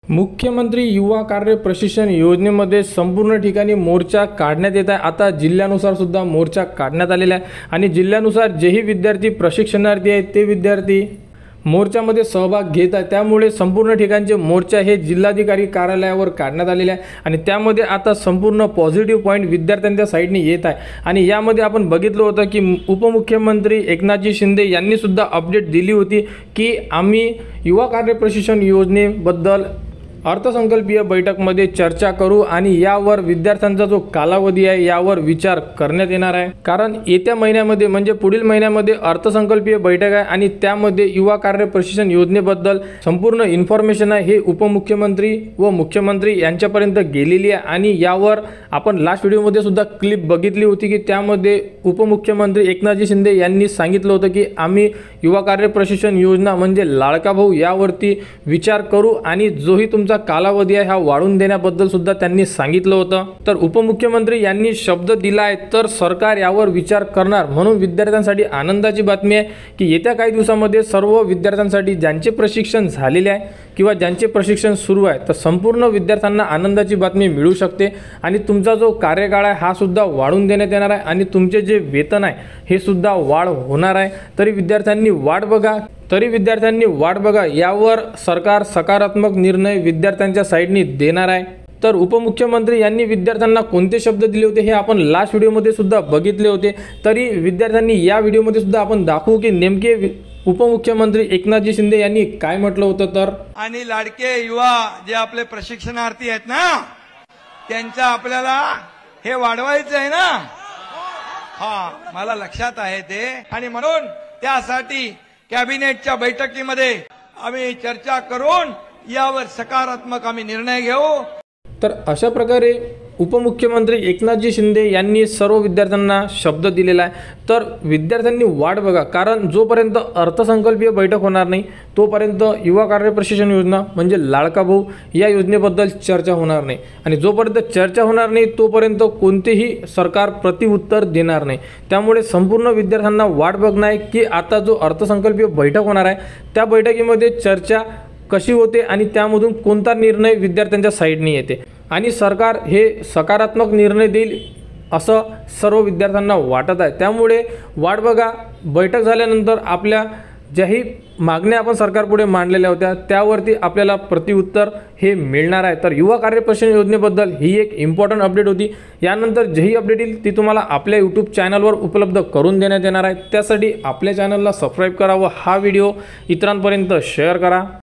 मुख्यमंत्री युवा कार्य प्रशिक्षण योजनेमध्ये संपूर्ण ठिकाणी मोर्चा काढण्यात येत आहे। आता जिल्ह्यानुसार सुद्धा मोर्चा काढण्यात आलेला आहे आणि जिल्ह्यानुसार जेही विद्यार्थी प्रशिक्षणार्थी आहेत ते विद्यार्थी मोर्चामध्ये सहभाग घेत आहेत। त्यामुळे संपूर्ण ठिकाणचे मोर्चा हे जिल्हाधिकारी कार्यालयावर काढण्यात आलेले आहे आणि त्यामध्ये आता संपूर्ण पॉझिटिव्ह पॉईंट विद्यार्थ्यांच्या साइडने येत आहे। आणि यामध्ये आपण बघितलं होतं की उपमुख्यमंत्री एकनाथजी शिंदे यांनी सुद्धा अपडेट दिली होती की आम्ही युवा कार्य प्रशिक्षण योजनेबद्दल अर्थसंकल्पीय बैठकमध्ये चर्चा करू आणि यावर विद्यार्थ्यांचा जो कालावधी आहे यावर विचार करण्यात येणार आहे। कारण येत्या महिन्यामध्ये म्हणजे पुढील महिन्यामध्ये अर्थसंकल्पीय बैठक आहे आणि त्यामध्ये युवा कार्य प्रशिक्षण योजनेबद्दल संपूर्ण इन्फॉर्मेशन आहे हे उपमुख्यमंत्री व मुख्यमंत्री यांच्यापर्यंत गेलेली आहे। आणि यावर आपण लास्ट व्हिडिओमध्ये सुद्धा क्लिप बघितली होती की त्यामध्ये उपमुख्यमंत्री एकनाथजी शिंदे यांनी सांगितलं होतं की आम्ही युवा कार्य प्रशिक्षण योजना म्हणजे लाडका भाऊ यावरती विचार करू आणि जोही तुमचा कालावधी आहे हा वाढवून देण्याबद्दल सुद्धा त्यांनी सांगितलं होतं। तर उपमुख्यमंत्री यांनी शब्द दिला आहे तर सरकार यावर विचार करणार, म्हणून विद्यार्थ्यांसाठी आनंदाची बातमी आहे की येत्या काही दिवसांमध्ये सर्व विद्यार्थ्यांसाठी ज्यांचे प्रशिक्षण झालेले आहे किंवा ज्यांचे प्रशिक्षण सुरू आहे तर संपूर्ण विद्यार्थ्यांना आनंदाची बातमी मिळू शकते आणि तुमचा जो कार्यकाळ आहे हा सुद्धा वाढवून देण्यात येणार आहे आणि तुमचे जे वेतन आहे हे सुद्धा वाढ होणार आहे। तरी विद्यार्थ्यांनी वाट बघा यावर सरकार सकारात्मक निर्णय विद्यार्थ्यांच्या साइडनी देणार आहे। तर उपमुख्यमंत्री यांनी विद्यार्थ्यांना कोणते शब्द दिले होते हे आपण लास्ट व्हिडिओमध्ये सुद्धा बघितले होते। तरी विद्यार्थ्यांनी या व्हिडिओमध्ये सुद्धा आपण दाखवू की नेमके उपमुख्यमंत्री एकनाथजी शिंदे यांनी काय म्हटलं होतं। तर आणि लाडके युवा जे आपले प्रशिक्षणार्थी आहेत ना त्यांचं आपल्याला हे वाढवायचं आहे ना। मला लक्षात आहे ते आणि म्हणून त्यासाठी कॅबिनेटच्या बैठकीमध्ये आम्ही चर्चा करून यावर सकारात्मक आम्ही निर्णय घेऊ। तर अशा प्रकारे उपमुख्यमंत्री एकनाथजी शिंदे यांनी सर्व विद्यार्थ्यांना शब्द दिलेला आहे। तर विद्यार्थ्यांनी वाट बघा, कारण जोपर्यंत अर्थसंकल्पीय बैठक होणार नाही तोपर्यंत युवा कार्य प्रशिक्षण योजना म्हणजे लाडका भाऊ या योजनेबद्दल चर्चा होणार नाही आणि जोपर्यंत चर्चा होणार नाही तोपर्यंत कोणतेही सरकार प्रतिउत्तर देणार नाही। त्यामुळे संपूर्ण विद्यार्थ्यांना वाट बघणं आहे की आता जो अर्थसंकल्पीय बैठक होणार आहे त्या बैठकीमध्ये चर्चा कशी होते आणि त्यामधून कोणता निर्णय विद्यार्थ्यांच्या साइडने येते आणि सरकार हे सकारात्मक निर्णय देईल असं सर्व विद्यार्थ्यांना वाटत आहे। त्यामुळे वाट बघा, बैठक झाल्यानंतर आपल्या ज्याही मागण्या आपण सरकारपुढे मांडलेल्या होत्या त्यावरती आपल्याला प्रतिउत्तर हे मिळणार आहे। तर युवा कार्य प्रशिक्षण योजनेबद्दल ही एक इम्पॉर्टंट अपडेट होती। यानंतर जेही अपडेट येईल ती तुम्हाला आपल्या यूट्यूब चॅनलवर उपलब्ध करून देण्यात येणार आहे। त्यासाठी आपल्या चॅनलला सबस्क्राईब करा व हा व्हिडिओ इतरांपर्यंत शेअर करा।